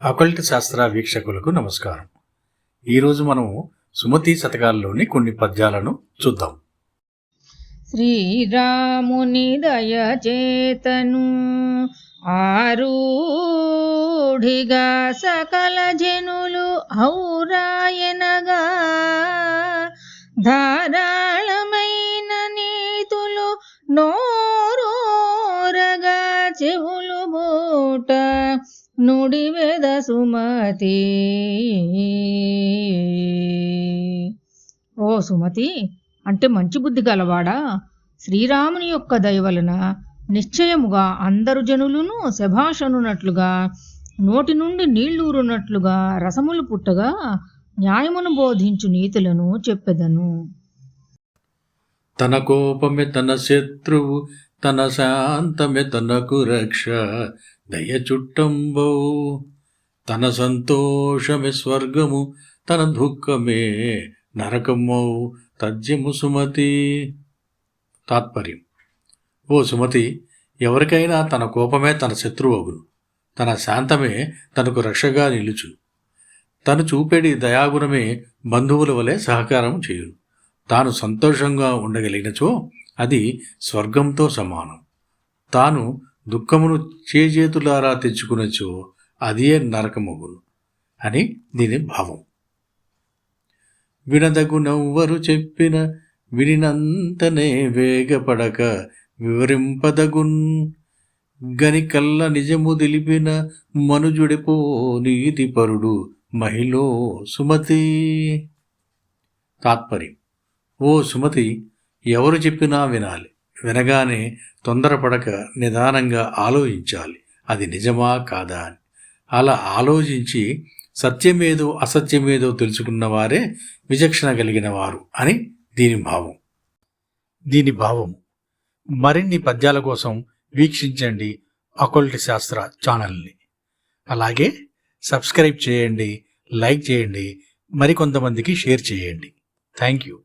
Occult శాస్త్ర వీక్షకులకు నమస్కారం. ఈరోజు మనం సుమతి శతకాల్లోని కొన్ని పద్యాలను చూద్దాం. శ్రీరాముని దయచేతను ఆరూఢిగా సకల జనులు ఔరాయనగా ధారాళమైన నీతులు నోరూరగా చెవులు బూట నుడివెద సుమతి. ఓ సుమతి, అంటే మంచి బుద్ధి గలవాడా, శ్రీరాముని యొక్క దయ వలన నిశ్చయముగా అందరు జనులను శభాషనున్నట్లుగా నోటి నుండి నీళ్లూరున్నట్లుగా రసములు పుట్టగా న్యాయమును బోధించు నీతులను చెప్పెదను. తన కోపమే తన శత్రువు, తన శాంతమే తనకు రక్ష, దయ చుట్టంబౌ తన సంతోషమే స్వర్గము, తన దుఃఖమే నరకమౌ తజ్యము సుమతి. తాత్పర్యం: ఓ సుమతి, ఎవరికైనా తన కోపమే తన శత్రువగును, తన శాంతమే తనకు రక్షగా నిలుచును, తను చూపేడి దయాగుణమే బంధువుల వలె సహకారం చేయును, తాను సంతోషంగా ఉండగలిగినచో అది స్వర్గంతో సమానం, తాను దుఃఖమును చేజేతులారా తెచ్చుకునచో అదే నరకమగును అని దీని భావం. వినదగునెవ్వరు చెప్పిన వినినంతనే వేగపడక వివరింపదగున్, గనికల్ల నిజము దిలిపిన మనుజుడిపో నీతిపరుడు మహిళో సుమతి. తాత్పర్యం: ఓ సుమతి, ఎవరు చెప్పినా వినాలి, వినగానే తొందరపడక నిదానంగా ఆలోచించాలి, అది నిజమా కాదా అని. అలా ఆలోచించి సత్యమేదో అసత్యమేదో తెలుసుకున్న వారే విచక్షణ కలిగిన వారు అని దీని భావం. మరిన్ని పద్యాల కోసం వీక్షించండి అకల్ట్ శాస్త్ర ఛానల్ని. అలాగే సబ్స్క్రైబ్ చేయండి, లైక్ చేయండి, మరికొంతమందికి షేర్ చేయండి. Thank you.